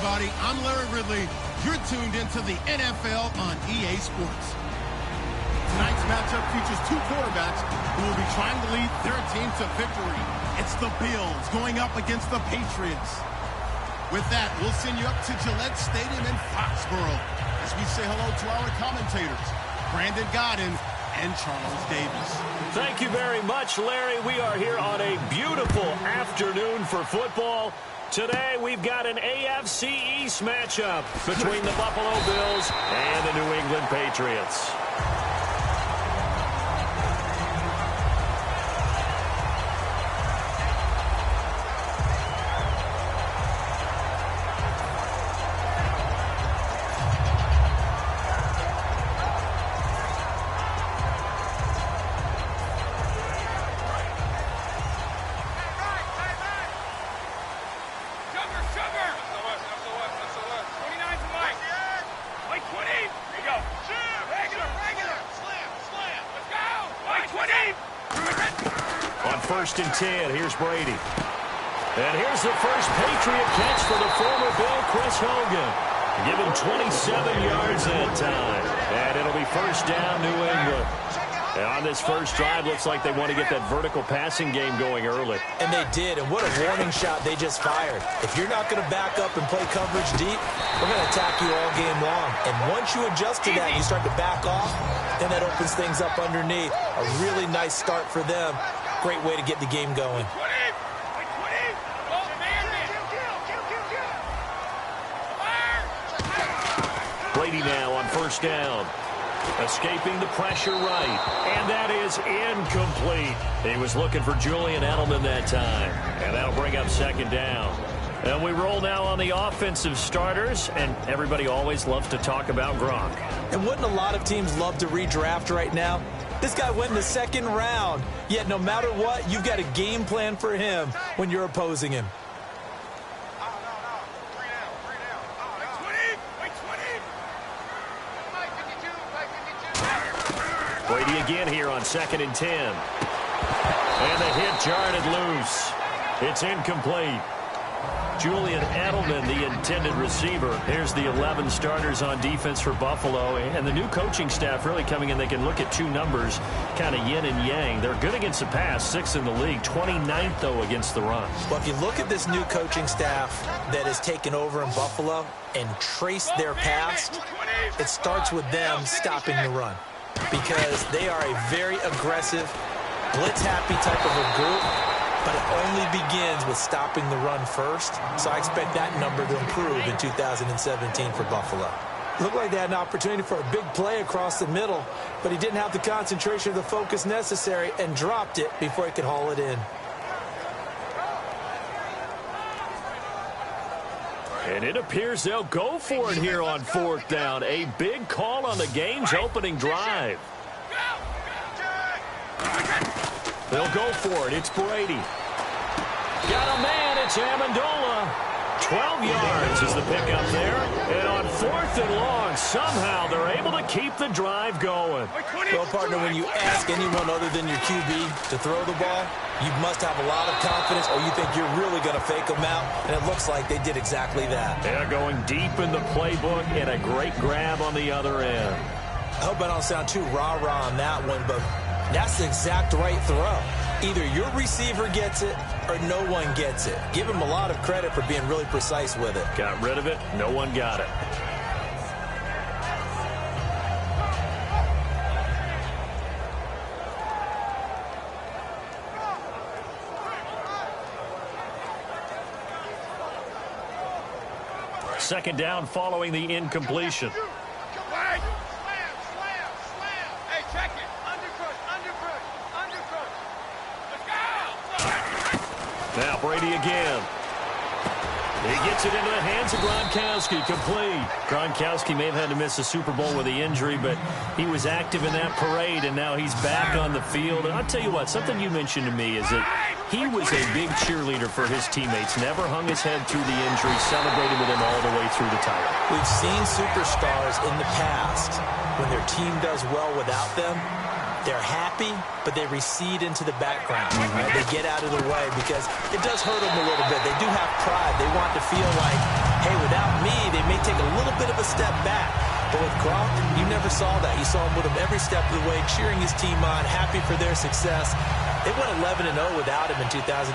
everybody. I'm Larry Ridley. You're tuned into the NFL on EA Sports. Tonight's matchup features two quarterbacks who will be trying to lead their team to victory. It's the Bills going up against the Patriots. With that, we'll send you up to Gillette Stadium in Foxborough as we say hello to our commentators, Brandon Godden and Charles Davis. Thank you very much, Larry. We are here on a beautiful afternoon for football. Today, we've got an AFC East matchup between the Buffalo Bills and the New England Patriots. First and 10, here's Brady. And here's the first Patriot catch for the former Bill, Chris Hogan. Given 27 yards that time. And it'll be first down, New England. And on this first drive, looks like they want to get that vertical passing game going early. And they did, and what a warning shot they just fired. If you're not going to back up and play coverage deep, we're going to attack you all game long. And once you adjust to that and you start to back off, then that opens things up underneath. A really nice start for them. Great way to get the game going. Brady now on first down. Escaping the pressure right. And that is incomplete. He was looking for Julian Edelman that time. And that'll bring up second down. And we roll now on the offensive starters. And everybody always loves to talk about Gronk. And wouldn't a lot of teams love to redraft right now? This guy went in the second round. Yet no matter what, you've got a game plan for him when you're opposing him. Brady again here on second and 10. And the hit jarred loose. It's incomplete. Julian Edelman, the intended receiver. Here's the 11 starters on defense for Buffalo. And the new coaching staff really coming in. They can look at two numbers, kind of yin and yang. They're good against the pass, 6th in the league. 29th, though, against the run. Well, if you look at this new coaching staff that has taken over in Buffalo and trace their past, it starts with them stopping the run. Because they are a very aggressive, blitz-happy type of a group. But it only begins with stopping the run first. So I expect that number to improve in 2017 for Buffalo. Looked like they had an opportunity for a big play across the middle, but he didn't have the concentration or the focus necessary and dropped it before he could haul it in. And it appears they'll go for it here on fourth down. A big call on the game's opening drive. They'll go for it. It's Brady. Got a man. It's Amendola. 12 yards is the pickup there. And on fourth and long, somehow they're able to keep the drive going. Well, partner, when you ask anyone other than your QB to throw the ball, you must have a lot of confidence or you think you're really going to fake them out. And it looks like they did exactly that. They're going deep in the playbook and a great grab on the other end. I hope I don't sound too rah-rah on that one, but that's the exact right throw. Either your receiver gets it or no one gets it. Give him a lot of credit for being really precise with it. Got rid of it. No one got it. Second down following the incompletion. Now Brady again. He gets it into the hands of Gronkowski, complete. Gronkowski may have had to miss the Super Bowl with the injury, but he was active in that parade, and now he's back on the field. And I'll tell you what, something you mentioned to me is that he was a big cheerleader for his teammates, never hung his head through the injury, celebrated with him all the way through the title. We've seen superstars in the past, when their team does well without them, They're happy, but they recede into the background. They get out of the way because it does hurt them a little bit. They do have pride. They want to feel like, hey, without me, they may take a little bit of a step back. But with Gronk, you never saw that. You saw him with him every step of the way, cheering his team on, happy for their success. They went 11-0 without him in 2016,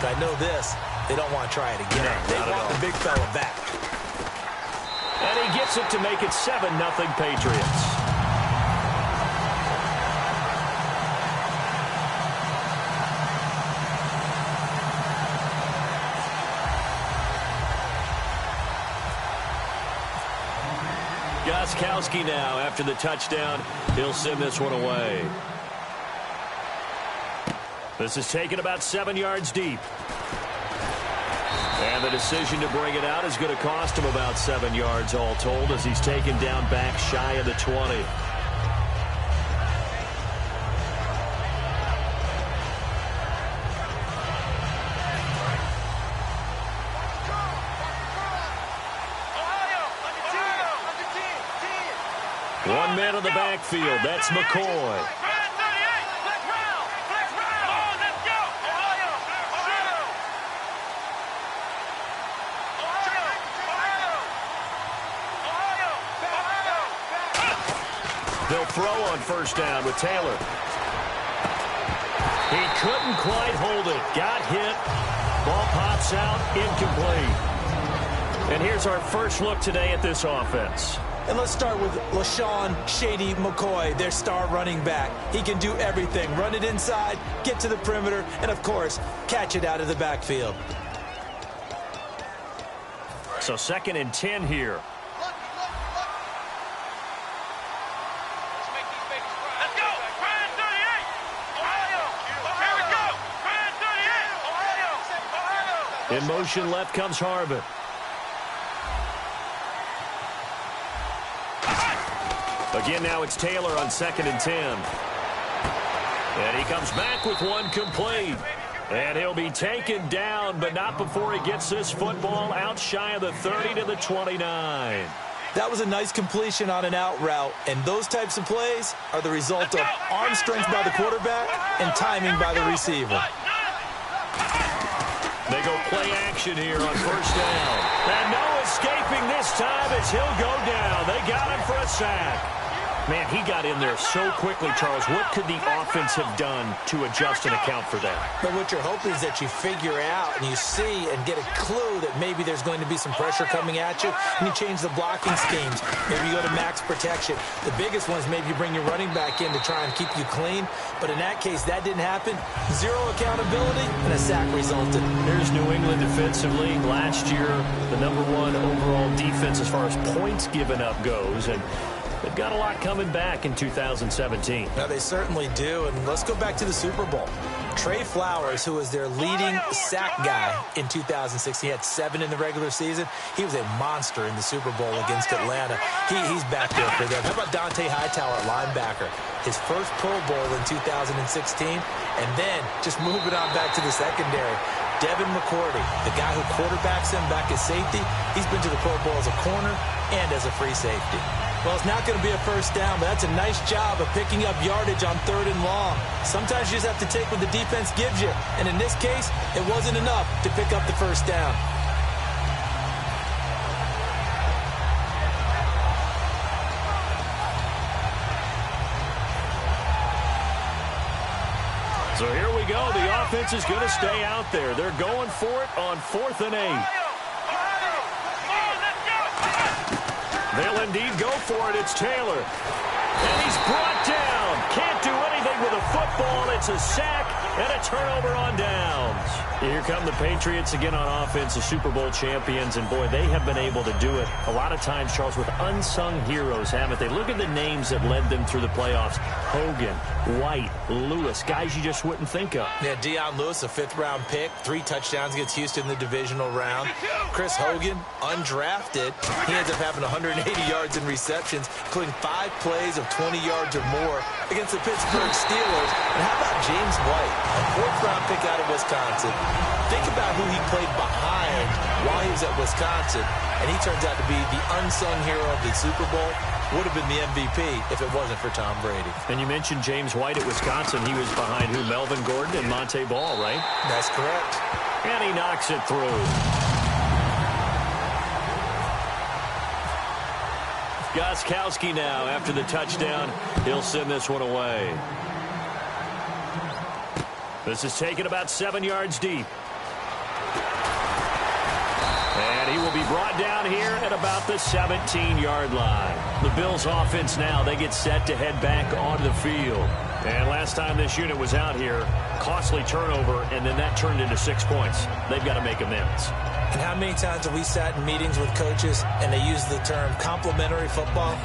but I know this, they don't want to try it again. They want the big fella back. And he gets it to make it 7-0 Patriots. Gostkowski now after the touchdown. He'll send this one away. This is taken about 7 yards deep. And the decision to bring it out is going to cost him about 7 yards all told as he's taken down back shy of the 20. One man in the backfield. That's McCoy. They'll throw on first down with Taylor. He couldn't quite hold it. Got hit. Ball pops out. Incomplete. And here's our first look today at this offense. And let's start with LaShawn Shady McCoy, their star running back. He can do everything. Run it inside, get to the perimeter, and, of course, catch it out of the backfield. So 2nd and 10 here. In motion left comes Harvin. Again, now it's Taylor on 2nd and 10. And he comes back with one complete. And he'll be taken down, but not before he gets this football out shy of the 30 to the 29. That was a nice completion on an out route, and those types of plays are the result of arm strength by the quarterback and timing by the receiver. They go play action here on first down. And no escaping this time as he'll go down. They got him for a sack. Man, he got in there so quickly, Charles. What could the offense have done to adjust and account for that? But what you're hoping is that you figure out and you see and get a clue that maybe there's going to be some pressure coming at you, and you change the blocking schemes. Maybe you go to max protection. The biggest one is maybe you bring your running back in to try and keep you clean. But in that case, that didn't happen. Zero accountability, and a sack resulted. Here's New England defensively. Last year, the #1 overall defense as far as points given up goes. And they've got a lot coming back in 2017. Now, they certainly do. And let's go back to the Super Bowl. Trey Flowers, who was their leading sack guy in 2016, he had 7 in the regular season. He was a monster in the Super Bowl against Atlanta. He's back there for them. How about Dante Hightower at linebacker? His first Pro Bowl in 2016, and then just moving on back to the secondary. Devin McCourty, the guy who quarterbacks him back as safety, he's been to the Pro Bowl as a corner and as a free safety. Well, it's not going to be a first down, but that's a nice job of picking up yardage on 3rd and long. Sometimes you just have to take what the defense gives you, and in this case, it wasn't enough to pick up the first down. So here we go. The offense is going to stay out there. They're going for it on 4th and 8. They'll indeed go for it. It's Taylor. And he's brought down. Can't do anything with a football. It's a sack and a turnover on downs. Here come the Patriots again on offense, the Super Bowl champions. And, boy, they have been able to do it a lot of times, Charles, with unsung heroes, haven't they? Look at the names that led them through the playoffs. Hogan, White, Lewis, guys you just wouldn't think of. Yeah, Deion Lewis, a 5th-round pick, 3 touchdowns against Houston in the divisional round. Chris Hogan, undrafted. He ends up having 180 yards in receptions, including 5 plays of 20 yards or more against the Pittsburgh Steelers. And how about James White, a 4th-round pick out of Wisconsin? Think about who he played behind while he was at Wisconsin, and he turns out to be the unsung hero of the Super Bowl. would have been the MVP if it wasn't for Tom Brady. And you mentioned James White at Wisconsin. He was behind who? Melvin Gordon and Monte Ball, right? That's correct. And he knocks it through. Gostkowski now, after the touchdown, he'll send this one away. This is taken about 7 yards deep. And he will be brought down here at about the 17-yard line. The Bills offense now, they get set to head back onto the field. And last time this unit was out here, costly turnover, and then that turned into 6 points. They've got to make amends. And how many times have we sat in meetings with coaches and they use the term complementary football?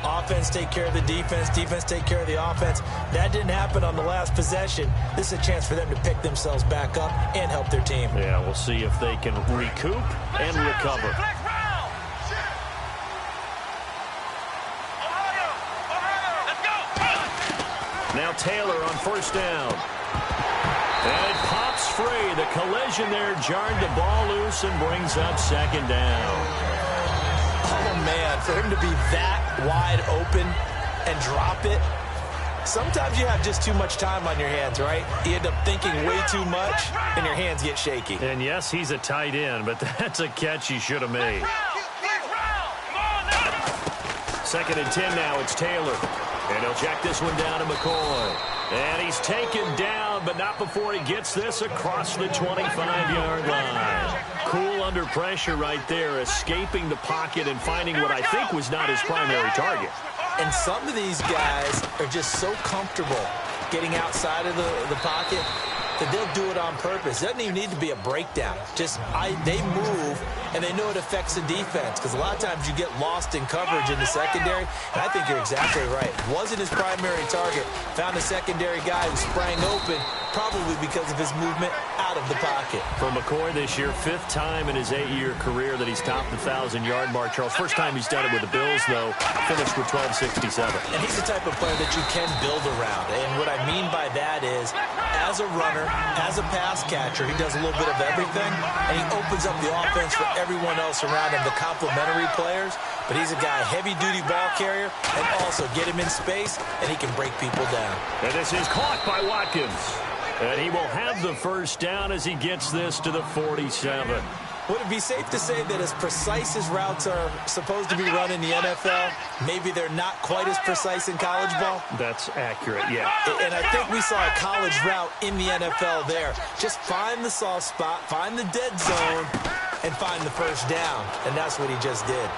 Offense take care of the defense, defense take care of the offense. That didn't happen on the last possession. This is a chance for them to pick themselves back up and help their team. Yeah, we'll see if they can recoup and recover. Now Taylor on first down. And it pops free. The collision there jarred the ball loose and brings up second down. Oh, man, for him to be that wide open and drop it. Sometimes you have just too much time on your hands, right? You end up thinking way too much, and your hands get shaky. And, yes, he's a tight end, but that's a catch he should have made. 2nd and 10 now. It's Taylor. And he'll check this one down to McCoy. And he's taken down, but not before he gets this across the 25-yard line. Cool under pressure right there, escaping the pocket and finding what I think was not his primary target. And some of these guys are just so comfortable getting outside of the pocket that they'll do it on purpose. It doesn't even need to be a breakdown. They move, and they know it affects the defense, because a lot of times you get lost in coverage in the secondary, and I think you're exactly right. Wasn't his primary target. Found a secondary guy who sprang open, probably because of his movement out of the pocket. For McCoy this year, 5th time in his 8-year career that he's topped the 1,000-yard mark. Charles, first time he's done it with the Bills, though, finished with 1267. And he's the type of player that you can build around. And what I mean by that is, as a runner, as a pass catcher, he does a little bit of everything, and he opens up the offense for everyone else around him, the complementary players. But he's a guy, heavy-duty ball carrier, and also get him in space, and he can break people down. And this is caught by Watkins. And he will have the first down as he gets this to the 47. Would it be safe to say that as precise as routes are supposed to be run in the NFL, maybe they're not quite as precise in college ball? That's accurate, yeah. And I think we saw a college route in the NFL there. Just find the soft spot, find the dead zone, and find the first down. And that's what he just did.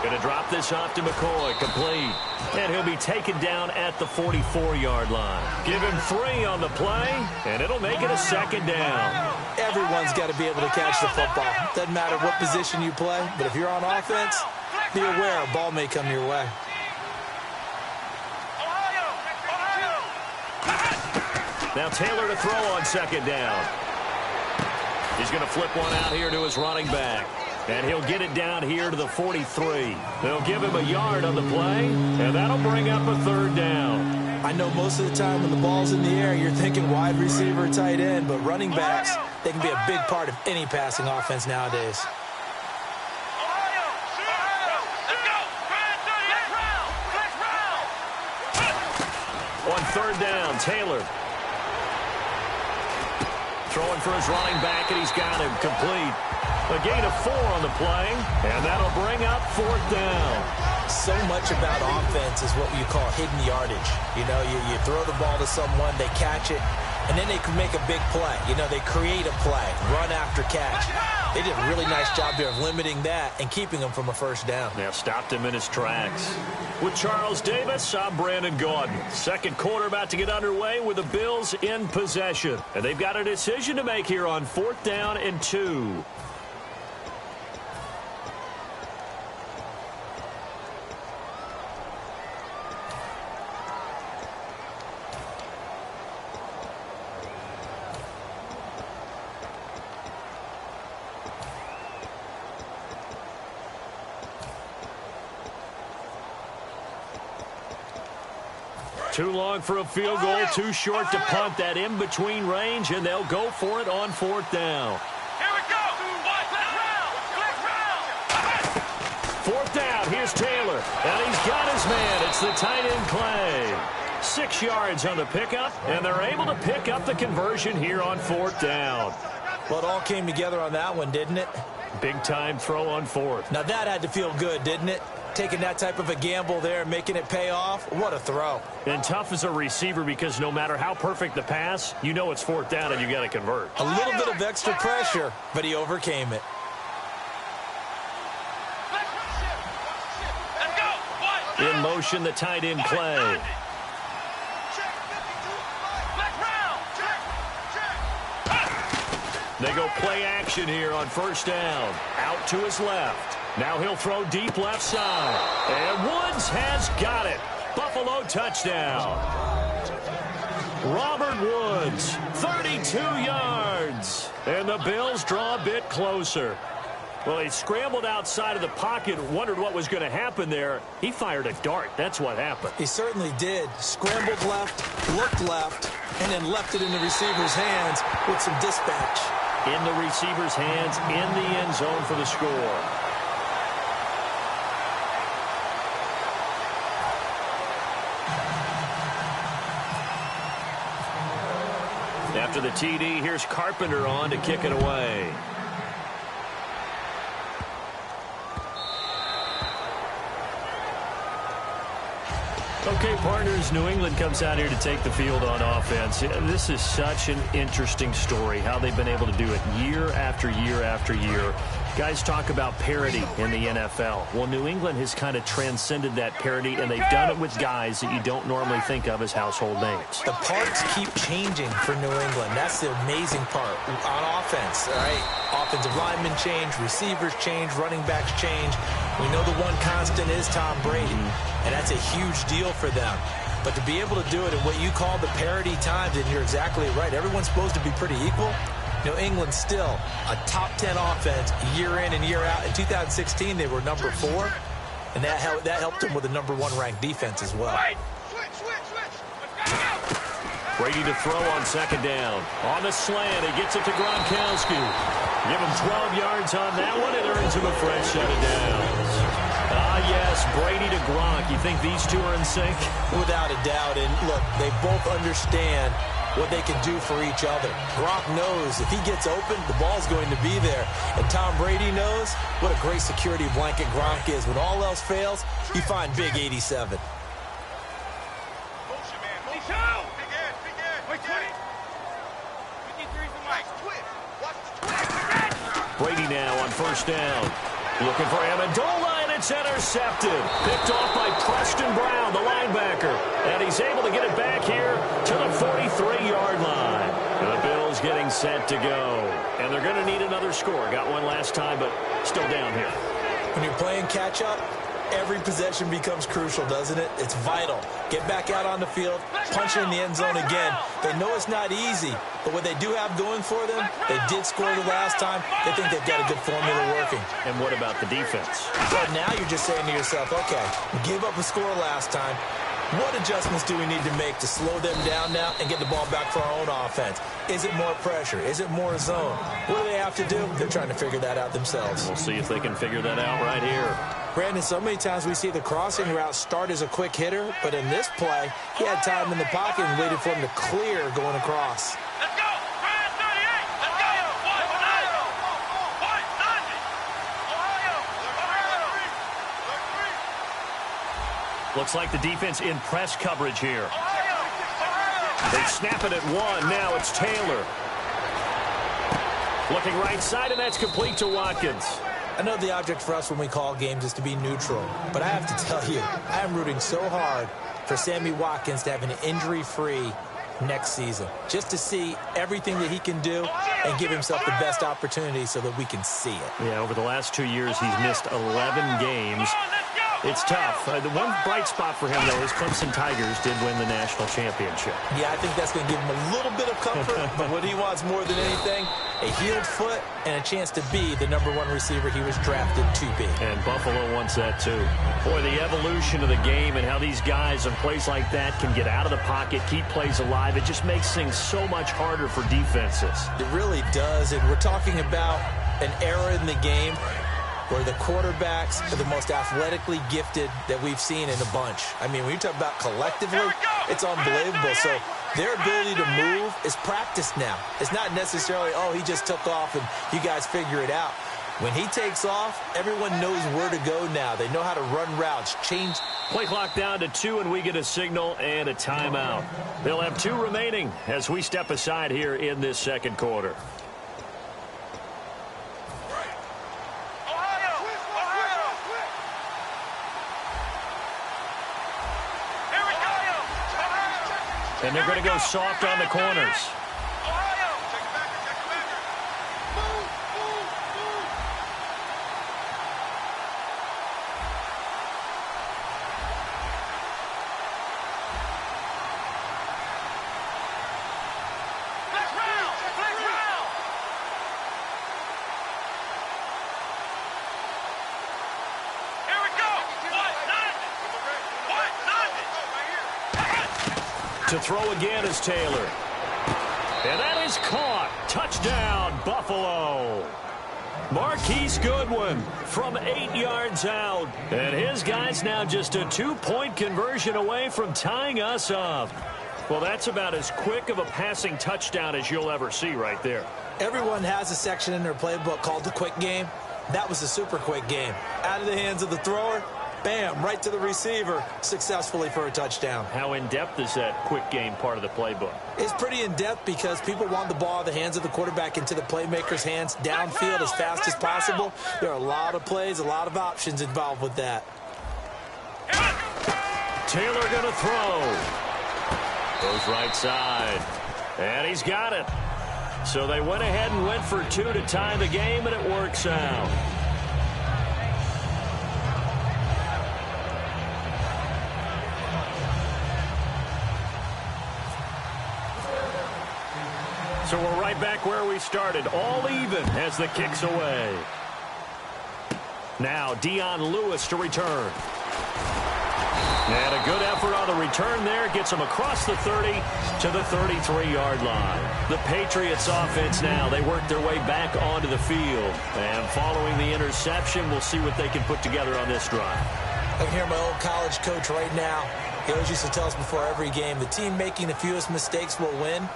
Going to drop this off to McCoy, complete. And he'll be taken down at the 44-yard line. Give him 3 on the play, and it'll make it a second down. Everyone's got to be able to catch the football. Doesn't matter what position you play, but if you're on offense, be aware a ball may come your way. Now Taylor to throw on second down. He's going to flip one out here to his running back. And he'll get it down here to the 43. They'll give him a yard on the play, and that'll bring up a 3rd down. I know most of the time when the ball's in the air, you're thinking wide receiver, tight end, but running backs, they can be a big part of any passing offense nowadays. On 3rd down, Taylor. Throwing for his running back, and he's got him complete. A gain of 4 on the play, and that'll bring up 4th down. So much about offense is what you call hidden yardage. You know, you throw the ball to someone, they catch it, and then they can make a big play. You know, they create a play, run after catch. They did a really nice job there of limiting that and keeping him from a first down. Yeah, stopped him in his tracks. With Charles Davis, I'm Brandon Gaudin. Second quarter about to get underway with the Bills in possession. And they've got a decision to make here on 4th down and 2. Too long for a field goal, too short to punt. That in-between range, and they'll go for it on 4th down. Here we go. 4th down. 4th down out. Here's Taylor. And he's got his man. It's the tight end Clay. 6 yards on the pickup, and they're able to pick up the conversion here on 4th down. Well, it all came together on that one, didn't it? Big-time throw on 4th. Now, that had to feel good, didn't it? Taking that type of a gamble there and making it pay off. What a throw. And tough as a receiver because no matter how perfect the pass, you know it's 4th down and you got to convert. A little bit of extra pressure, but he overcame it. In motion, the tight end Clay. They go play action here on 1st down. Out to his left. Now he'll throw deep left side. And Woods has got it. Buffalo touchdown. Robert Woods, 32 yards. And the Bills draw a bit closer. Well, he scrambled outside of the pocket, wondered what was going to happen there. He fired a dart. That's what happened. He certainly did. Scrambled left, looked left, and then left it in the receiver's hands with some dispatch. In the receiver's hands, in the end zone for the score. After the TD, here's Carpenter on to kick it away. Okay, partners, New England comes out here to take the field on offense. This is such an interesting story, how they've been able to do it year after year after year. Guys talk about parity in the NFL. Well, New England has kind of transcended that parity, and they've done it with guys that you don't normally think of as household names. The parts keep changing for New England. That's the amazing part on offense, all right? Offensive linemen change, receivers change, running backs change. We know the one constant is Tom Brady, and that's a huge deal for them. But to be able to do it in what you call the parity times, and you're exactly right, everyone's supposed to be pretty equal. New England still a top 10 offense year in and year out. In 2016, they were number 4, and that helped them with a number 1 ranked defense as well. Brady to throw on 2nd down. On the slant, he gets it to Gronkowski. Give him 12 yards on that one, and earns him a fresh set of downs. Ah, yes, Brady to Gronk. You think these two are in sync? Without a doubt. And look, they both understand what they can do for each other. Gronk knows if he gets open, the ball's going to be there. And Tom Brady knows what a great security blanket Gronk is. When all else fails, you find big 87. Brady now on 1st down. Looking for Amendola, and it's intercepted. Picked off by Preston Brown, the linebacker. And he's able to get it back here to the 43-yard line. The Bills getting set to go. And they're going to need another score. Got one last time, but still down here. When you're playing catch-up, every possession becomes crucial, doesn't it? It's vital. Get back out on the field, punch it in the end zone again. They know it's not easy, but what they do have going for them, they did score the last time. They think they've got a good formula working. And what about the defense? So now you're just saying to yourself, okay, we gave up a score last time. What adjustments do we need to make to slow them down now and get the ball back for our own offense? Is it more pressure? Is it more zone? What do they have to do? They're trying to figure that out themselves. We'll see if they can figure that out right here. Brandon, so many times we see the crossing route start as a quick hitter, but in this play, he had time in the pocket and waited for him to clear going across. Let's go! 38! Let's go! Looks like the defense in press coverage here. They snap it at 1. Now it's Taylor. Looking right side, and that's complete to Watkins. I know the object for us when we call games is to be neutral, but I have to tell you, I am rooting so hard for Sammy Watkins to have an injury-free next season, just to see everything that he can do and give himself the best opportunity so that we can see it. Yeah, over the last 2 years, he's missed 11 games. It's tough. The one bright spot for him, though, is Clemson Tigers did win the national championship. Yeah, I think that's going to give him a little bit of comfort, but what he wants more than anything, a healed foot and a chance to be the #1 receiver he was drafted to be. And Buffalo wants that, too. Boy, the evolution of the game and how these guys on plays like that can get out of the pocket, keep plays alive, it just makes things so much harder for defenses. It really does, and we're talking about an era in the game where the quarterbacks are the most athletically gifted that we've seen in a bunch. I mean, when you talk about collectively, it's unbelievable. So their ability to move is practiced now. It's not necessarily, oh, he just took off and you guys figure it out. When he takes off, everyone knows where to go now. They know how to run routes, change. Play clock down to 2, and we get a signal and a timeout. They'll have 2 remaining as we step aside here in this second quarter. And they're going to go soft on the corners. To throw again is Taylor. And that is caught. Touchdown, Buffalo. Marquise Goodwin from 8 yards out. And his guy's now just a 2-point conversion away from tying us up. Well, that's about as quick of a passing touchdown as you'll ever see right there. Everyone has a section in their playbook called the quick game. That was a super quick game. Out of the hands of the thrower, bam, right to the receiver, successfully for a touchdown. How in-depth is that quick game part of the playbook? It's pretty in-depth because people want the ball in the hands of the quarterback into the playmaker's hands downfield as fast as possible. There are a lot of plays, a lot of options involved with that. Taylor going to throw. Goes right side. And he's got it. So they went ahead and went for 2 to tie the game, and it works out. So we're right back where we started, all even as the kick's away. Now Dion Lewis to return. And a good effort on the return there. Gets him across the 30 to the 33-yard line. The Patriots offense now, they work their way back onto the field. And following the interception, we'll see what they can put together on this drive. I can hear my old college coach right now. He always used to tell us before every game, the team making the fewest mistakes will win.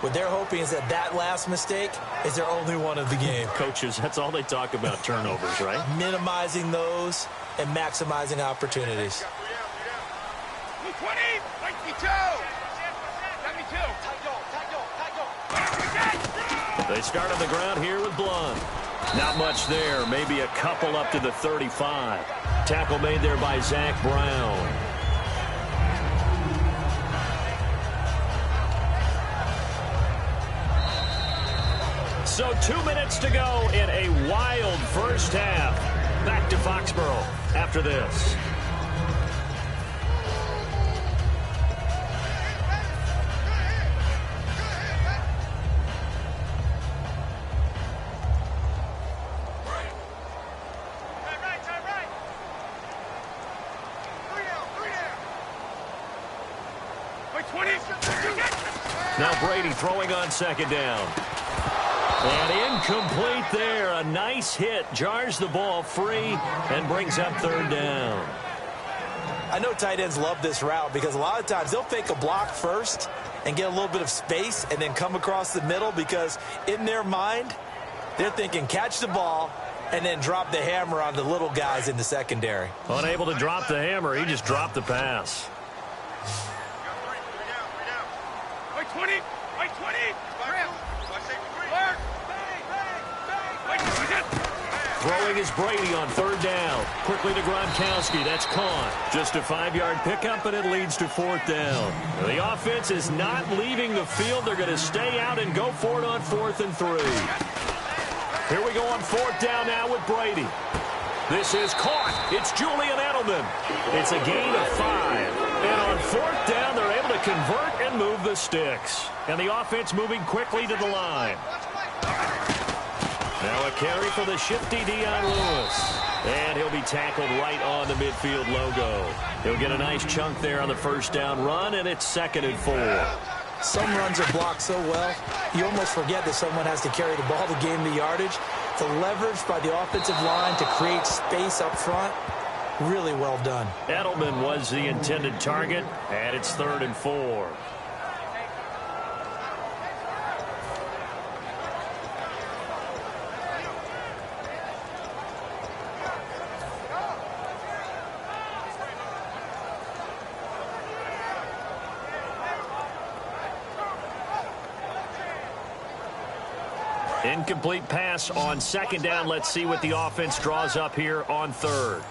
What they're hoping is that that last mistake is their only one of the game. Coaches, that's all they talk about, turnovers, right? Minimizing those and maximizing opportunities. 20, 92. 72. They start on the ground here with Blunt. Not much there. Maybe a couple up to the 35. Tackle made there by Zach Brown. So 2 minutes to go in a wild first half. Back to Foxborough after this. Now Brady throwing on second down. And incomplete there. A nice hit. Jars the ball free and brings up third down. I know tight ends love this route because a lot of times they'll fake a block first and get a little bit of space and then come across the middle because in their mind, they're thinking catch the ball and then drop the hammer on the little guys in the secondary. Unable to drop the hammer, he just dropped the pass. 20, 20. Throwing is Brady on third down. Quickly to Gronkowski. That's caught. Just a 5-yard pickup, and it leads to fourth down. The offense is not leaving the field. They're going to stay out and go for it on 4th and 3. Here we go on fourth down now with Brady. This is caught. It's Julian Edelman. It's a gain of 5. And on fourth down, they're able to convert and move the sticks. And the offense moving quickly to the line. Now a carry for the shifty Dion Lewis. And he'll be tackled right on the midfield logo. He'll get a nice chunk there on the first down run, and it's 2nd and 4. Some runs are blocked so well, you almost forget that someone has to carry the ball to gain the yardage. The leverage by the offensive line to create space up front, really well done. Edelman was the intended target, and it's 3rd and 4. Incomplete pass on 2nd down. Let's see what the offense draws up here on 3rd.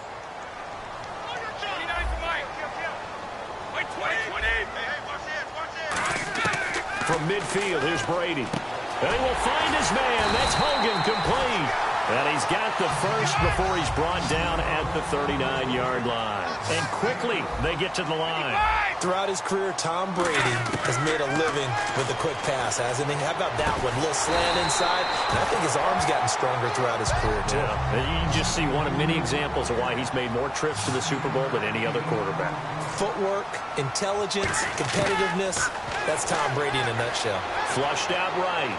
From midfield, here's Brady. And he will find his man. That's Hogan, complete. And he's got the first before he's brought down at the 39-yard line. And quickly, they get to the line. Throughout his career, Tom Brady has made a living with the quick pass, hasn't he? How about that one? A little slant inside. And I think his arm's gotten stronger throughout his career, too. Yeah, and you just see one of many examples of why he's made more trips to the Super Bowl than any other quarterback. Footwork, intelligence, competitiveness. That's Tom Brady in a nutshell. Flushed out right.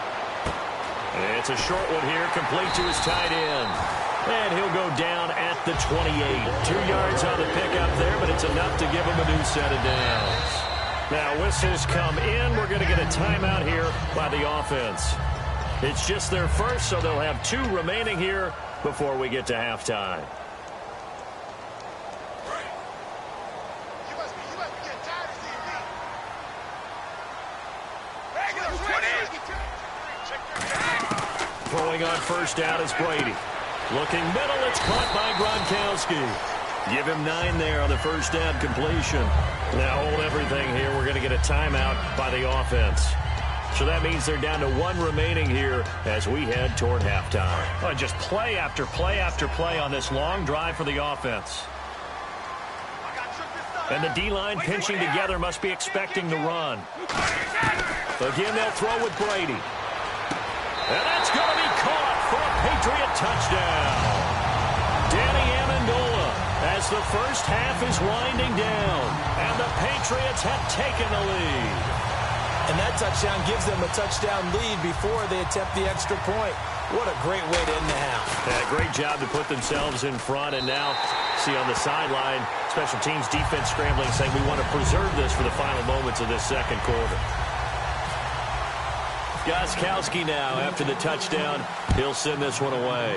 It's a short one here, complete to his tight end. And he'll go down at the 28. 2 yards on the pickup there, but it's enough to give him a new set of downs. Now whistles come in. We're going to get a timeout here by the offense. It's just their first, so they'll have 2 remaining here before we get to halftime. Throwing on 1st down is Brady. Looking middle, it's caught by Gronkowski. Give him 9 there on the 1st down completion. Now hold everything here. We're going to get a timeout by the offense. So that means they're down to 1 remaining here as we head toward halftime. Oh, just play after play after play on this long drive for the offense. And the D-line pinching together must be expecting the run. Again, they'll throw with Brady. And that's going to be caught for a Patriot touchdown. Danny Amendola as the first half is winding down. And the Patriots have taken the lead. And that touchdown gives them a touchdown lead before they attempt the extra point. What a great way to end the half. Yeah, great job to put themselves in front. And now, see on the sideline, special teams defense scrambling, saying we want to preserve this for the final moments of this 2nd quarter. Gostkowski now, after the touchdown, he'll send this one away.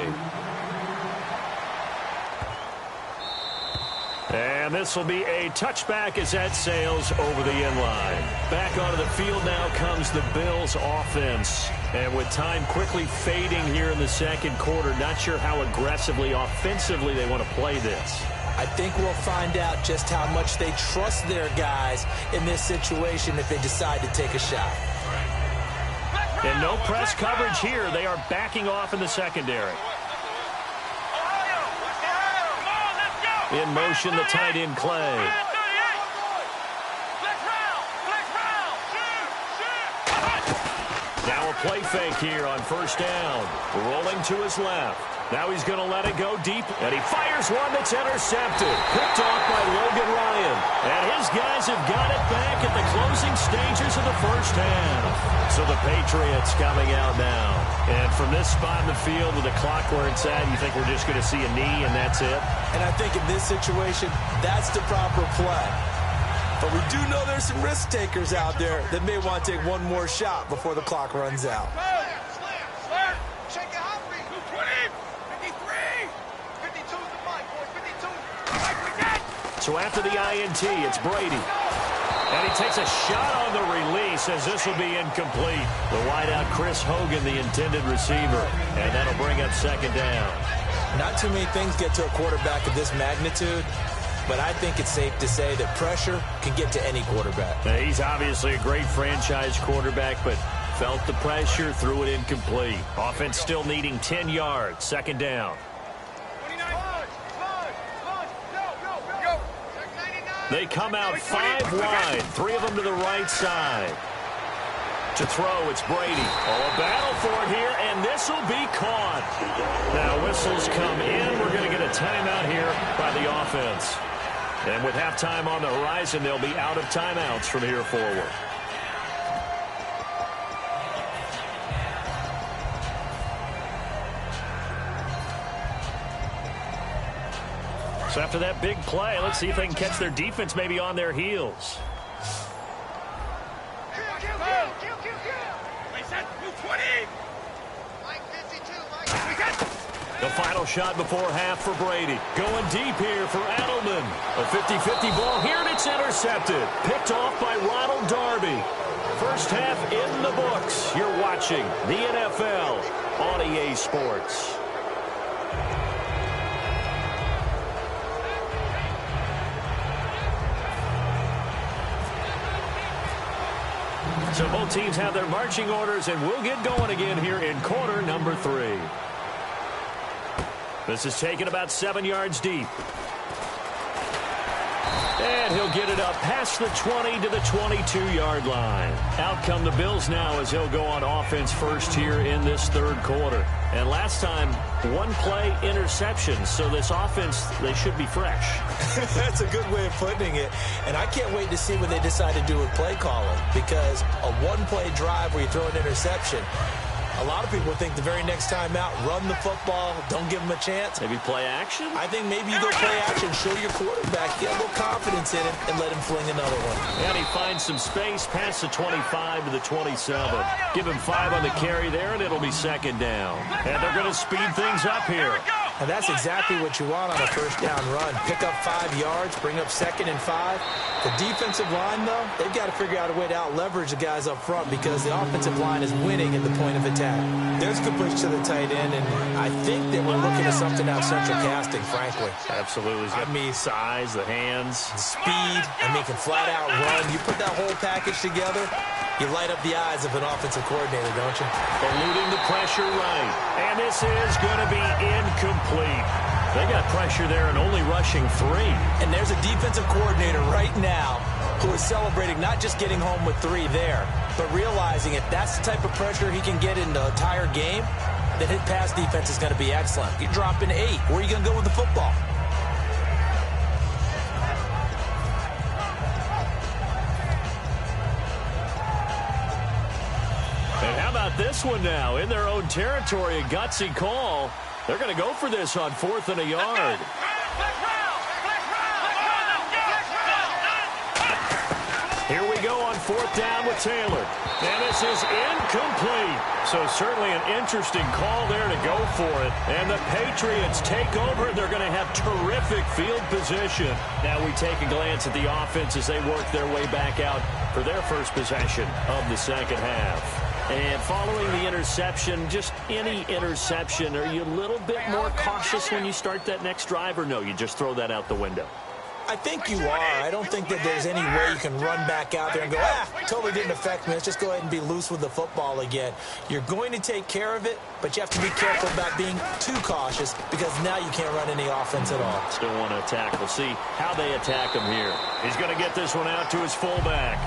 And this will be a touchback as that sails over the end line. Back onto the field now comes the Bills offense. And with time quickly fading here in the 2nd quarter, not sure how aggressively, offensively they want to play this. I think we'll find out just how much they trust their guys in this situation if they decide to take a shot. And no press coverage here. They are backing off in the secondary. In motion, the tight end, Clay. Now a play fake here on 1st down. Rolling to his left. Now he's going to let it go deep, and he fires one that's intercepted. Picked off by Logan Ryan. And his guys have got it back at the closing stages of the 1st half. So the Patriots coming out now. And from this spot in the field with the clock where it's at, you think we're just going to see a knee and that's it? And I think in this situation, that's the proper play. But we do know there's some risk takers out there that may want to take one more shot before the clock runs out. So after the INT, it's Brady. And he takes a shot on the release as this will be incomplete. The wideout, Chris Hogan, the intended receiver. And that'll bring up 2nd down. Not too many things get to a quarterback of this magnitude, but I think it's safe to say that pressure can get to any quarterback. Now, he's obviously a great franchise quarterback, but felt the pressure, threw it incomplete. Offense still needing 10 yards, 2nd down. They come out 5 wide, 3 of them to the right side. To throw, it's Brady. Oh, a battle for it here, and this will be caught. Now whistles come in. We're going to get a timeout here by the offense. And with halftime on the horizon, they'll be out of timeouts from here forward. So after that big play, let's see if they can catch their defense maybe on their heels. The final shot before half for Brady. Going deep here for Edelman. A 50-50 ball here, and it's intercepted. Picked off by Ronald Darby. First half in the books. You're watching the NFL on EA Sports. So both teams have their marching orders, and we'll get going again here in quarter number 3. This is taken about 7 yards deep. And he'll get it up past the 20 to the 22-yard line. Out come the Bills now as he'll go on offense first here in this third quarter. And last time, one play interception. So this offense, they should be fresh. That's a good way of putting it. And I can't wait to see what they decide to do with play calling. Because a one-play drive where you throw an interception, a lot of people think the very next time out, run the football, don't give them a chance. Maybe play action? I think maybe you go play action, show your quarterback, get a little confidence in him, and let him fling another one. And he finds some space past the 25 to the 27. Give him 5 on the carry there, and it'll be second down. And they're going to speed things up here. And that's exactly what you want on a first down run. Pick up 5 yards, bring up 2nd and 5. The defensive line, though, they've got to figure out a way to out-leverage the guys up front because the offensive line is winning at the point of attack. There's a good push to the tight end, and I think that we're looking at something out central casting, frankly. Absolutely. I mean, size, the hands. Speed, I mean, can flat out run. You put that whole package together, you light up the eyes of an offensive coordinator, don't you? Eluding the pressure right. And this is going to be incomplete. They got pressure there and only rushing 3. And there's a defensive coordinator right now who is celebrating not just getting home with 3 there, but realizing if that's the type of pressure he can get in the entire game, then his pass defense is going to be excellent. You're dropping 8. Where are you going to go with the football? And how about this one now? In their own territory, a gutsy call. They're going to go for this on 4th and a yard. Here we go on 4th down with Taylor. And this is incomplete. So certainly an interesting call there to go for it. And the Patriots take over. They're going to have terrific field position. Now we take a glance at the offense as they work their way back out for their first possession of the second half. And following the interception, just any interception, are you a little bit more cautious when you start that next drive, or no, you just throw that out the window? I think you are. I don't think that there's any way you can run back out there and go, totally didn't affect me. Let's just go ahead and be loose with the football again. You're going to take care of it, but you have to be careful about being too cautious because now you can't run any offense at all. Still want to attack. We'll see how they attack him here. He's going to get this one out to his fullback.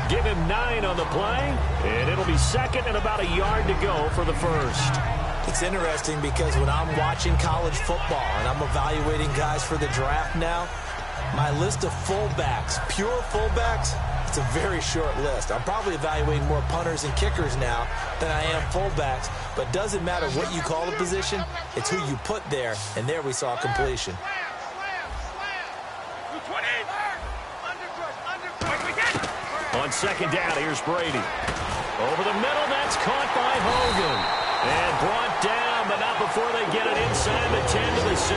Give him 9 on the play, and it'll be 2nd and about a yard to go for the first. It's interesting because when I'm watching college football and I'm evaluating guys for the draft now, my list of fullbacks, pure fullbacks, it's a very short list. I'm probably evaluating more punters and kickers now than I am fullbacks, but it doesn't matter what you call the position, it's who you put there, and there we saw completion. On 2nd down, here's Brady. Over the middle, that's caught by Hogan. And brought down, but not before they get it inside the 10 to the 7.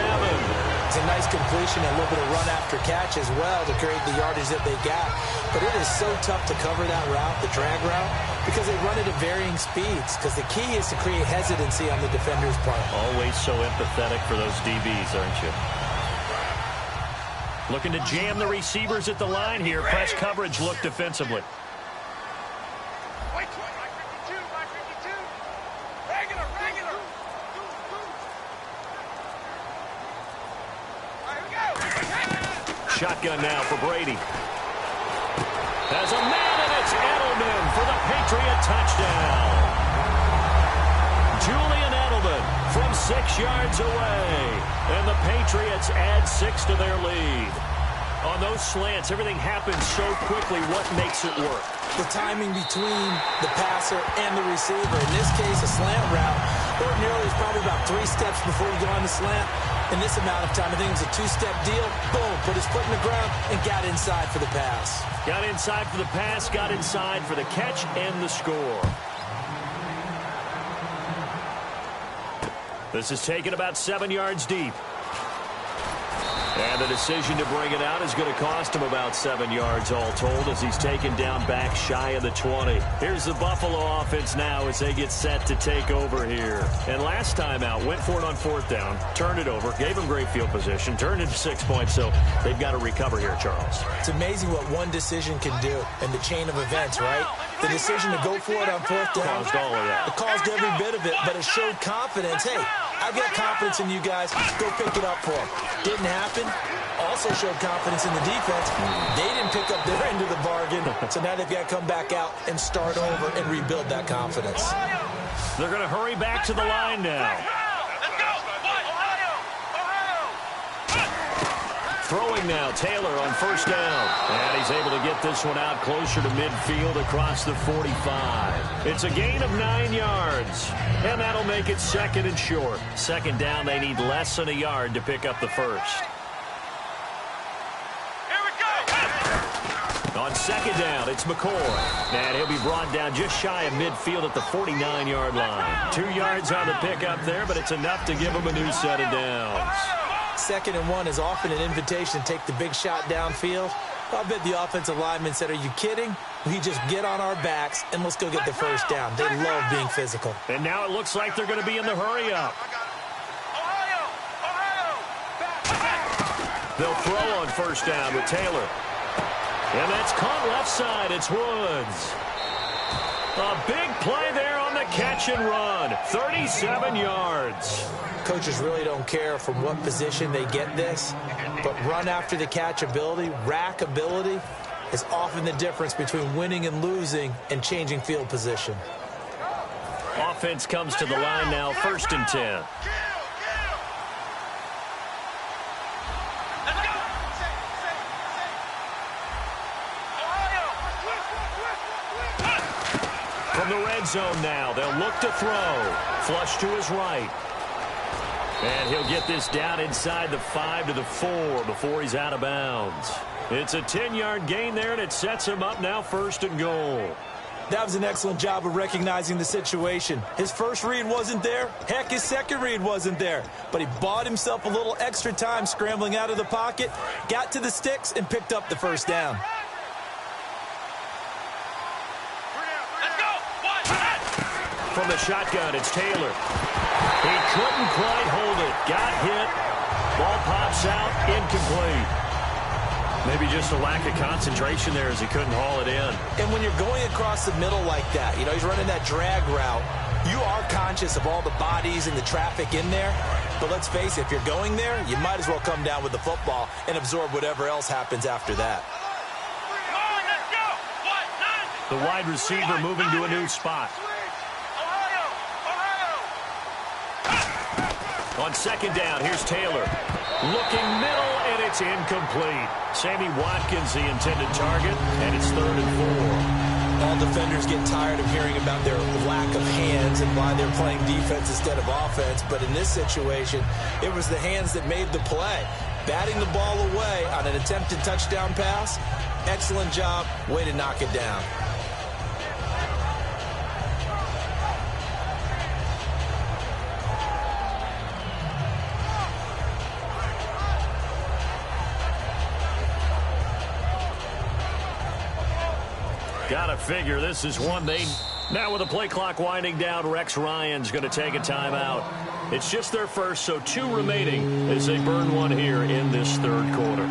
It's a nice completion and a little bit of run after catch as well to create the yardage that they got. But it is so tough to cover that route, the drag route, because they run it at varying speeds. Because the key is to create hesitancy on the defender's part. Always so empathetic for those DBs, aren't you? Looking to jam the receivers at the line here. Press coverage look defensively. Shotgun now for Brady. Has a man, and it's Edelman for the Patriot touchdown. Julian Edelman from 6 yards away. And the Patriots add 6 to their lead. On those slants, everything happens so quickly. What makes it work? The timing between the passer and the receiver. In this case, a slant route. Ordinarily, it's probably about 3 steps before you go on the slant. In this amount of time, I think it was a two-step deal. Boom, put his foot in the ground and got inside for the pass. Got inside for the pass, got inside for the catch and the score. This is taken about 7 yards deep. And the decision to bring it out is going to cost him about 7 yards all told as he's taken down back shy of the 20. Here's the Buffalo offense now as they get set to take over here. And last time out, went for it on 4th down, turned it over, gave him great field position, turned into 6 points, so they've got to recover here, Charles. It's amazing what one decision can do in the chain of events, right? The decision to go for it on 4th down. Caused all of that. It caused every bit of it, but it showed confidence. Hey, I've got confidence in you guys. Go pick it up for them. Didn't happen. Also showed confidence in the defense. They didn't pick up their end of the bargain, so now they've got to come back out and start over and rebuild that confidence. They're going to hurry back to the line now. Throwing now, Taylor on 1st down. And he's able to get this one out closer to midfield across the 45. It's a gain of 9 yards. And that'll make it 2nd and short. 2nd down, they need less than a yard to pick up the first. On 2nd down, it's McCoy. And he'll be brought down just shy of midfield at the 49-yard line. 2 yards on the pickup there, but it's enough to give him a new set of downs. 2nd and 1 is often an invitation to take the big shot downfield. I bet the offensive lineman said, are you kidding? We just get on our backs and let's go get the first down. They love being physical. And now it looks like they're going to be in the hurry-up. They'll throw on 1st down with Taylor. And that's caught left side. It's Woods. A big play there on the catch and run. 37 yards. Coaches really don't care from what position they get this, but run after the catch ability, rack ability, is often the difference between winning and losing and changing field position. Offense comes to the line now, 1st and 10. From the red zone now, they'll look to throw. Flush to his right. And he'll get this down inside the 5 to the 4 before he's out of bounds. It's a 10-yard gain there, and it sets him up now 1st and goal. That was an excellent job of recognizing the situation. His first read wasn't there. Heck, his second read wasn't there. But he bought himself a little extra time scrambling out of the pocket, got to the sticks, and picked up the first down. From the shotgun, it's Taylor. He couldn't quite hold it. Got hit. Ball pops out. Incomplete. Maybe just a lack of concentration there as he couldn't haul it in. And when you're going across the middle like that, you know, he's running that drag route, you are conscious of all the bodies and the traffic in there. But let's face it, if you're going there, you might as well come down with the football and absorb whatever else happens after that. The wide receiver moving to a new spot. On 2nd down, here's Taylor. Looking middle, and it's incomplete. Sammy Watkins, the intended target, and it's 3rd and 4. All defenders get tired of hearing about their lack of hands and why they're playing defense instead of offense. But in this situation, it was the hands that made the play. Batting the ball away on an attempted touchdown pass. Excellent job. Way to knock it down. Gotta figure this is one they... Now with the play clock winding down, Rex Ryan's going to take a timeout. It's just their first, so 2 remaining as they burn one here in this 3rd quarter.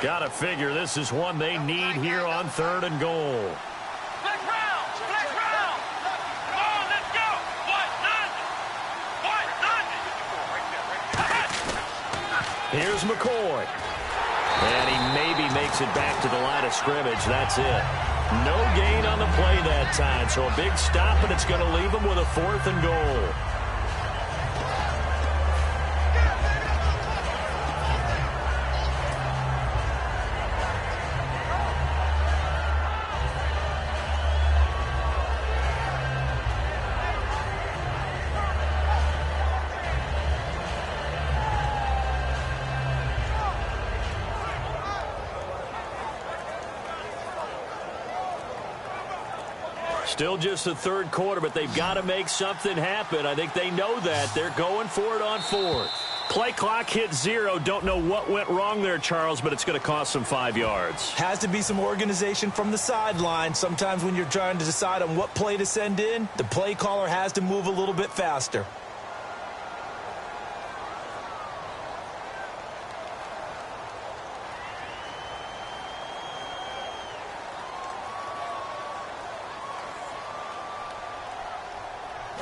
Gotta figure this is one they need here on 3rd and goal. Here's McCoy. And he maybe makes it back to the line of scrimmage. That's it. No gain on the play that time. So a big stop, and it's going to leave him with a 4th and goal. Still just the third quarter, but they've got to make something happen. I think they know that. They're going for it on fourth. Play clock hit 0. Don't know what went wrong there, Charles, but it's going to cost them 5 yards. Has to be some organization from the sideline. Sometimes when you're trying to decide on what play to send in, the play caller has to move a little bit faster.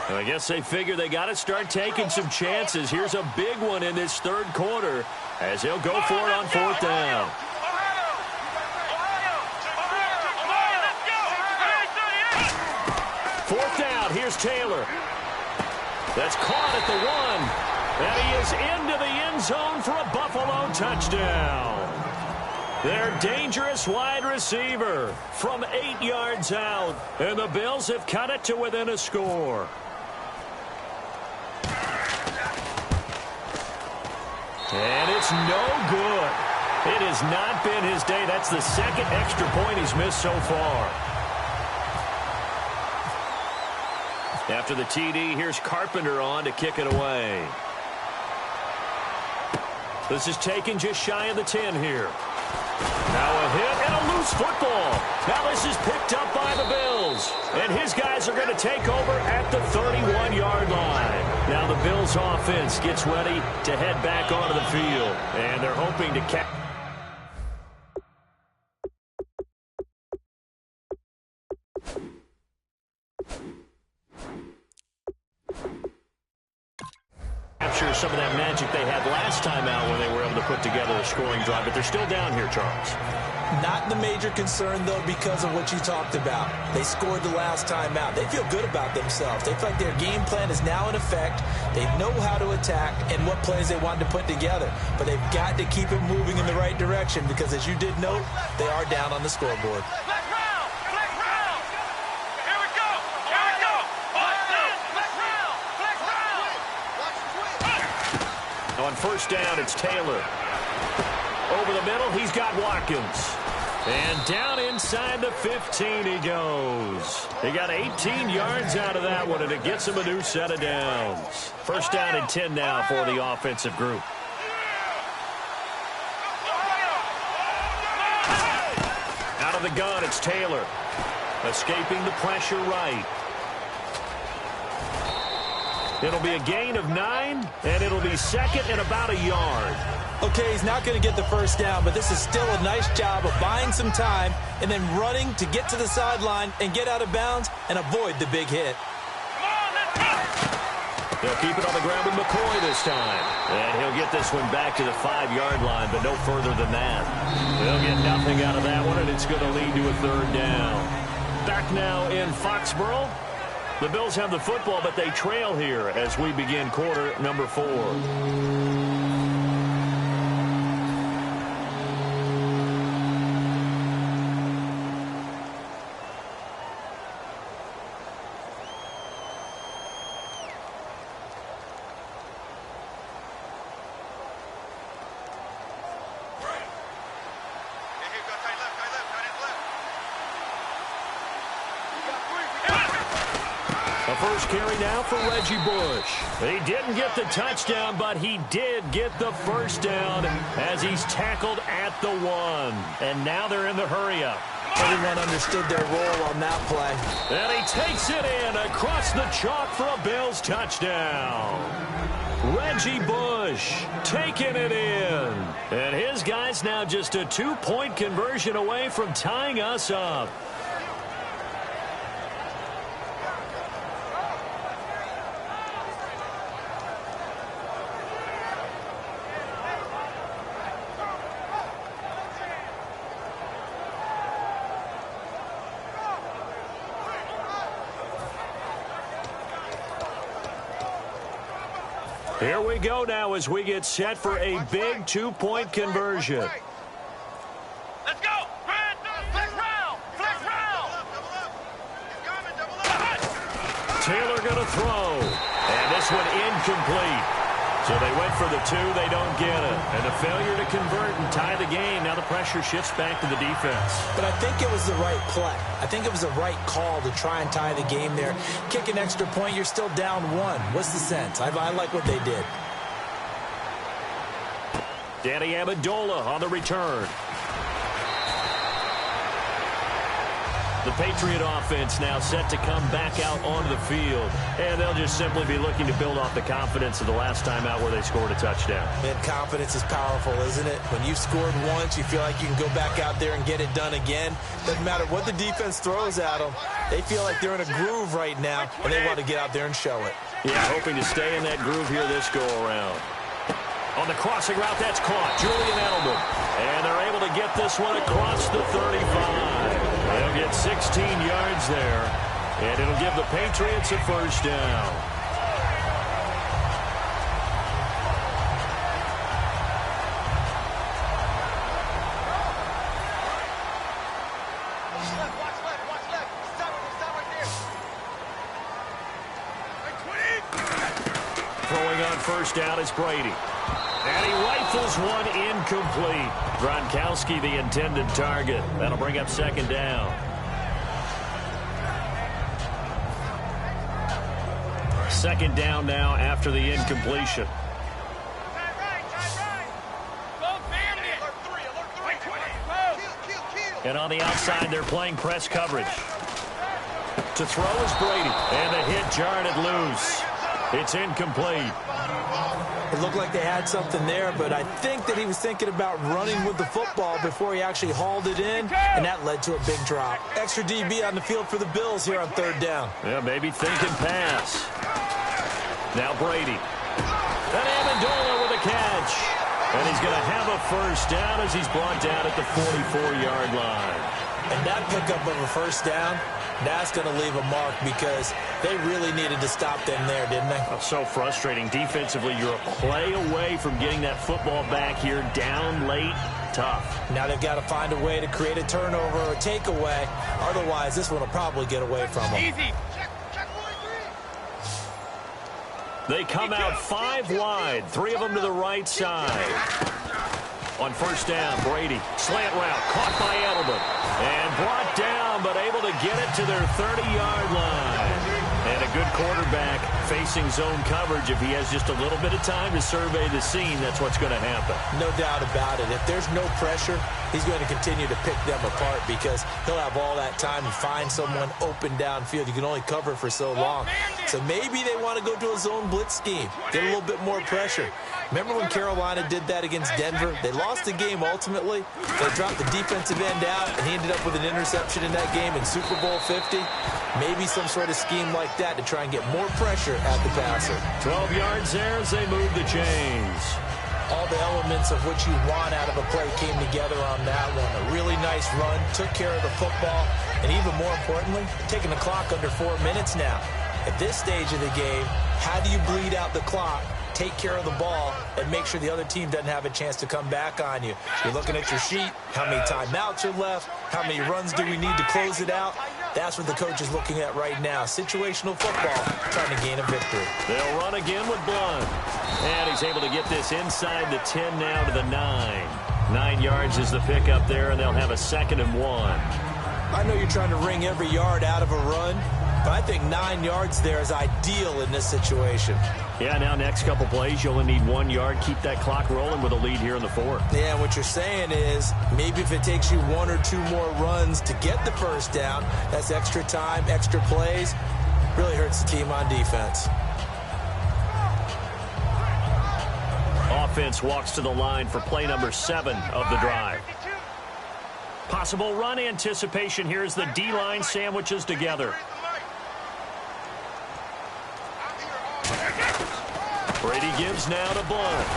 I guess they figure they got to start taking some chances. Here's a big one in this third quarter as he'll go for it on fourth down. Fourth down, here's Taylor. That's caught at the 1. And he is into the end zone for a Buffalo touchdown. Their dangerous wide receiver from 8 yards out. And the Bills have cut it to within a score. And it's no good. It has not been his day. That's the second extra point he's missed so far. After the TD, here's Carpenter on to kick it away. This is taken just shy of the 10 here. Now a hit and a loose football. Now this is picked up by the Bills. And his guys are going to take over at the 31-yard line. Now the Bills offense gets ready to head back onto the field. And they're hoping to capture some of that magic they had last time out when they were able to put together a scoring drive. But they're still down here, Charles. Not the major concern, though, because of what you talked about. They scored the last time out. They feel good about themselves. They feel like their game plan is now in effect. They know how to attack and what plays they want to put together. But they've got to keep it moving in the right direction because, as you did note, they are down on the scoreboard. On first down, it's Taylor. Over the middle, he's got Watkins. And down inside the 15 he goes. He got 18 yards out of that one, and it gets him a new set of downs. First down and 10 now for the offensive group. Out of the gun, it's Taylor. Escaping the pressure right. It'll be a gain of 9, and it'll be second and about a yard. Okay, he's not going to get the first down, but this is still a nice job of buying some time and then running to get to the sideline and get out of bounds and avoid the big hit. They'll keep it on the ground with McCoy this time. And he'll get this one back to the 5-yard line, but no further than that. They'll get nothing out of that one, and it's going to lead to a third down. Back now in Foxborough. The Bills have the football, but they trail here as we begin quarter number 4. First carry now for Reggie Bush. He didn't get the touchdown, but he did get the first down as he's tackled at the 1. And now they're in the hurry-up. Everyone understood their role on that play. And he takes it in across the chalk for a Bills touchdown. Reggie Bush taking it in. And his guy's now just a 2-point conversion away from tying us up. Here we go now as we get set for a big 2-point conversion. Let's go! Flex round! Flex round! Taylor going to throw. And this one incomplete. So they went for the two. They don't get it. And a failure to convert and tie the game. Now the pressure shifts back to the defense. But I think it was the right play. I think it was the right call to try and tie the game there. Kick an extra point, you're still down one. What's the sense? I like what they did. Danny Amendola on the return. The Patriot offense now set to come back out onto the field. And they'll just simply be looking to build off the confidence of the last time out where they scored a touchdown. And confidence is powerful, isn't it? When you've scored once, you feel like you can go back out there and get it done again. Doesn't matter what the defense throws at them. They feel like they're in a groove right now, and they want to get out there and show it. Yeah, hoping to stay in that groove here this go-around. On the crossing route, that's caught. Julian Edelman. And they're able to get this one across the 35. They'll get 16 yards there, and it'll give the Patriots a first down. Throwing on first down is Brady. And he rifles one incomplete. Gronkowski, the intended target. That'll bring up second down. Second down now after the incompletion. And on the outside, they're playing press coverage. To throw is Brady. And the hit jarred it loose. It's incomplete. It looked like they had something there, but I think that he was thinking about running with the football before he actually hauled it in, and that led to a big drop. Extra DB on the field for the Bills here on third down. Yeah, maybe thinking pass. Now Brady. And Amendola with a catch. And he's going to have a first down as he's brought down at the 44-yard line. And that pickup of a first down, that's going to leave a mark because they really needed to stop them there, didn't they? Oh, so frustrating. Defensively, you're a play away from getting that football back here down late. Tough. Now they've got to find a way to create a turnover or a takeaway. Otherwise, this one will probably get away from them. Easy. They come out 5 wide, 3 of them to the right side. On first down, Brady, slant route, caught by Edelman. And brought down, but able to get it to their 30-yard line. And a good quarterback facing zone coverage. If he has just a little bit of time to survey the scene, that's what's going to happen. No doubt about it. If there's no pressure, he's going to continue to pick them apart because he'll have all that time to find someone open downfield. You can only cover for so long. So maybe they want to go to a zone blitz scheme, get a little bit more pressure. Remember when Carolina did that against Denver? They lost the game ultimately. They dropped the defensive end out, and he ended up with an interception in that game in Super Bowl 50. Maybe some sort of scheme like that to try and get more pressure at the passer. 12 yards there as they move the chains. All the elements of what you want out of a play came together on that one. A really nice run, took care of the football, and even more importantly, taking the clock under 4 minutes now. At this stage of the game, how do you bleed out the clock, take care of the ball, and make sure the other team doesn't have a chance to come back on you? You're looking at your sheet, how many timeouts are left, how many runs do we need to close it out? That's what the coach is looking at right now. Situational football, trying to gain a victory. They'll run again with Blunt. And he's able to get this inside the 10 now to the 9. 9 yards is the pickup there, and they'll have a 2nd and 1. I know you're trying to wring every yard out of a run, but I think 9 yards there is ideal in this situation. Yeah, now next couple plays, you only need 1 yard. Keep that clock rolling with a lead here in the 4th. Yeah, what you're saying is maybe if it takes you 1 or 2 more runs to get the first down, that's extra time, extra plays. Really hurts the team on defense. Offense walks to the line for play number 7 of the drive. Possible run anticipation here as the D-line sandwiches together. Brady gives now to Blunt.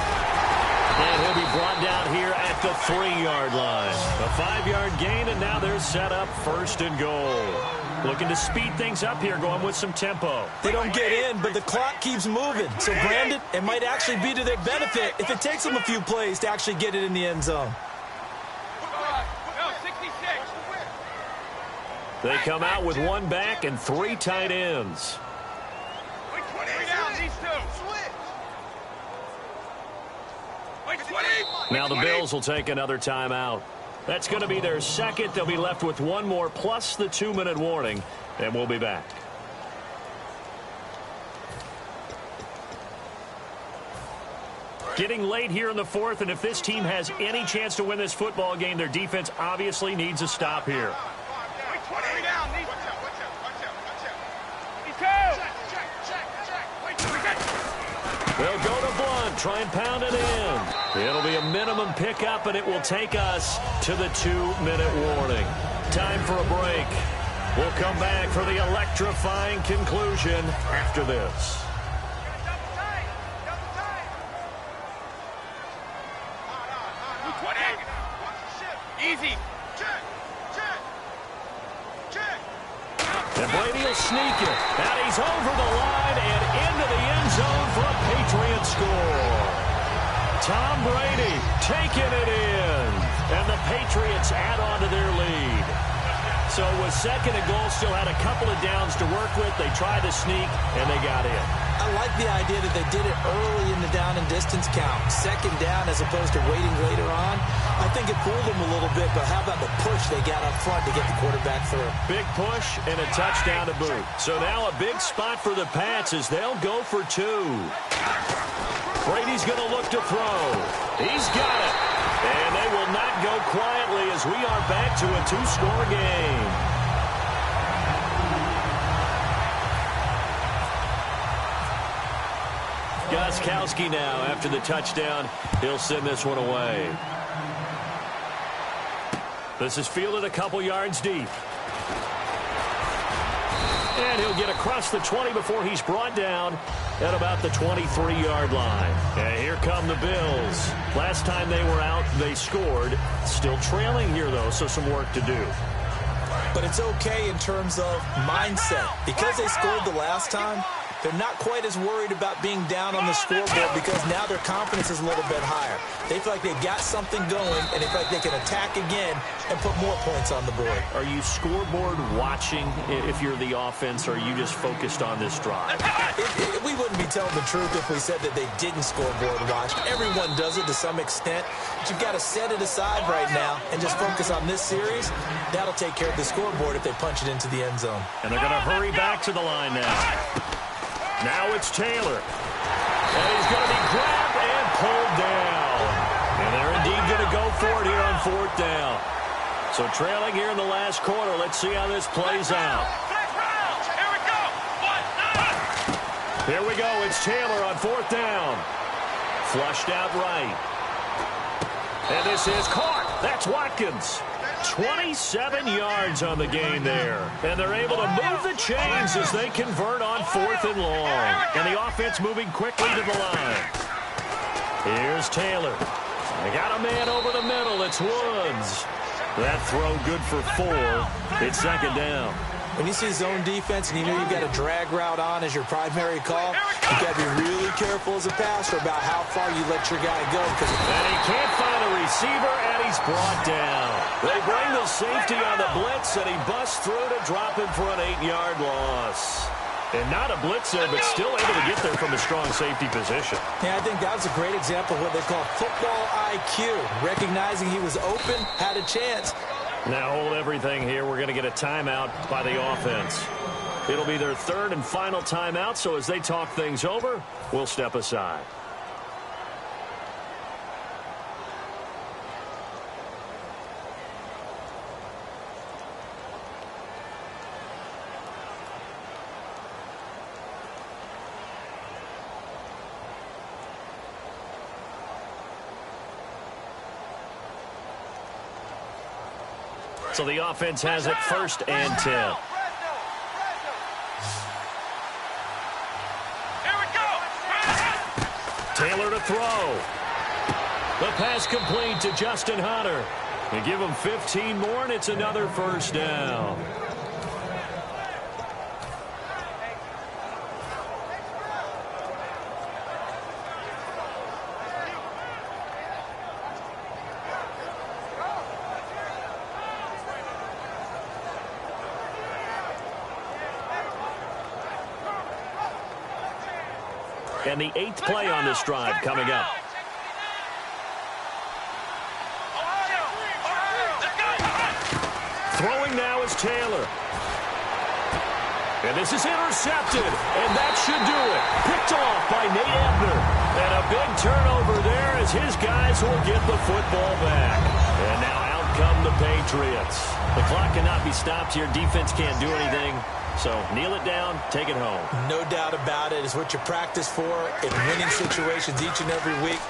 And he'll be brought down here at the 3-yard line. A 5-yard gain, and now they're set up 1st and goal. Looking to speed things up here, going with some tempo. They don't get in, but the clock keeps moving. So, Brandon, it might actually be to their benefit if it takes them a few plays to actually get it in the end zone. They come out with 1 back and 3 tight ends. Now the Bills will take another timeout. That's going to be their second. They'll be left with one more plus the 2-minute warning, and we'll be back. Getting late here in the fourth, and if this team has any chance to win this football game, their defense obviously needs a stop here. They'll go to Blunt, try and pound it in. It'll be a minimum pickup, and it will take us to the 2-minute warning. Time for a break. We'll come back for the electrifying conclusion after this. Easy. And Brady will sneak it. And he's over the line and into the end zone for a Patriot score. Tom Brady taking it in. And the Patriots add on to their lead. So with second and goal, still had a couple of downs to work with. They tried to sneak, and they got in. I like the idea that they did it early in the down and distance count. Second down as opposed to waiting later on. I think it fooled them a little bit, but how about the push they got up front to get the quarterback through? Big push and a touchdown to boot. So now a big spot for the Pats as they'll go for two. Brady's going to look to throw. He's got it. And they will not go quietly as we are back to a two-score game. Gostkowski now after the touchdown. He'll send this one away. This is fielded a couple yards deep. And he'll get across the 20 before he's brought down at about the 23-yard line. And here come the Bills. Last time they were out, they scored. Still trailing here, though, so some work to do. But it's okay in terms of mindset. Because they scored the last time, they're not quite as worried about being down on the scoreboard because now their confidence is a little bit higher. They feel like they've got something going, and they feel like they can attack again and put more points on the board. Are you scoreboard watching if you're the offense, or are you just focused on this drive? We wouldn't be telling the truth if we said that they didn't scoreboard watch. Everyone does it to some extent. But you've got to set it aside right now and just focus on this series. That'll take care of the scoreboard if they punch it into the end zone. And they're going to hurry back to the line now. Now it's Taylor. And he's going to be grabbed and pulled down. And they're indeed going to go for it here on fourth down. So trailing here in the last quarter. Let's see how this plays out. Here we go. It's Taylor on fourth down. Flushed out right. And this is caught. That's Watkins. 27 yards on the game there. And they're able to move the chains as they convert on fourth and long. And the offense moving quickly to the line. Here's Taylor. They got a man over the middle. It's Woods. That throw good for 4. It's second down. When you see zone defense and you know you've got a drag route on as your primary call, you've got to be really careful as a passer about how far you let your guy go. And he can't find a receiver, and he's brought down. They bring the safety on the blitz, and he busts through to drop him for an 8-yard loss. And not a blitzer, but still able to get there from a strong safety position. Yeah, I think that was a great example of what they call football IQ. Recognizing he was open, had a chance. Now hold everything here. We're going to get a timeout by the offense. It'll be their third and final timeout, so as they talk things over, we'll step aside. So the offense has it first and 10. Here we go. Taylor to throw. The pass complete to Justin Hunter. They give him 15 more, and it's another first down. And the 8th play on this drive coming up. Taylor. And this is intercepted, and that should do it. Picked off by Nate Ebner. And a big turnover there as his guys will get the football back. And now out come the Patriots. The clock cannot be stopped here. Defense can't do anything. So kneel it down, take it home. No doubt about it. It's what you practice for in winning situations each and every week.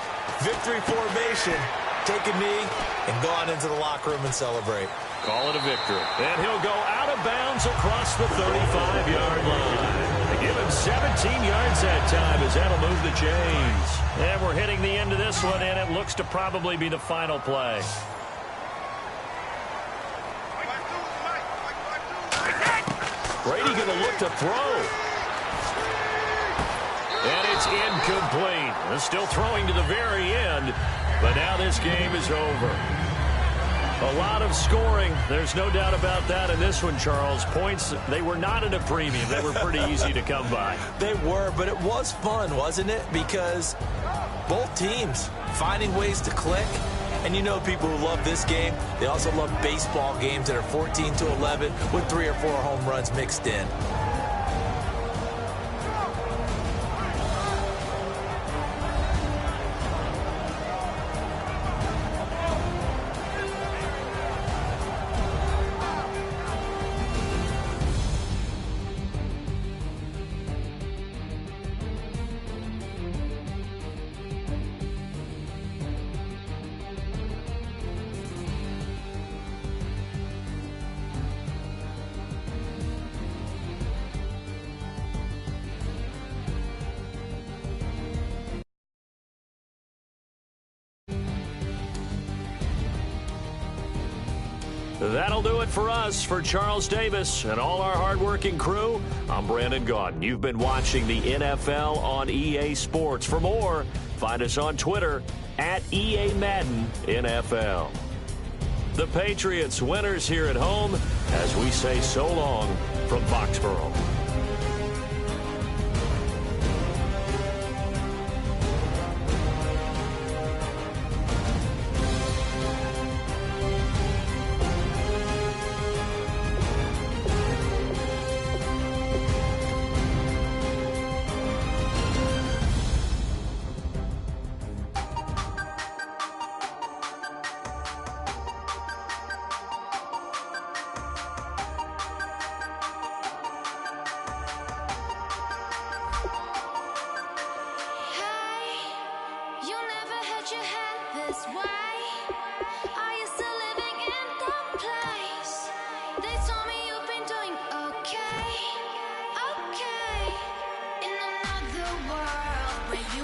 Victory formation. Take a knee and go on into the locker room and celebrate. Call it a victory. And he'll go out of bounds across the 35-yard line. They give him 17 yards that time as that'll move the chains. And we're hitting the end of this one, and it looks to probably be the final play. Brady going to look to throw. And it's incomplete. They're still throwing to the very end, but now this game is over. A lot of scoring. There's no doubt about that in this one, Charles. Points, they were not at a premium. They were pretty easy to come by. They were, but it was fun, wasn't it? Because both teams finding ways to click. And you know people who love this game, they also love baseball games that are 14-11 with 3 or 4 home runs mixed in. That'll do it for us. For Charles Davis and all our hardworking crew, I'm Brandon Gaudin. You've been watching the NFL on EA Sports. For more, find us on Twitter at EA Madden NFL. The Patriots winners here at home as we say so long from Foxborough. You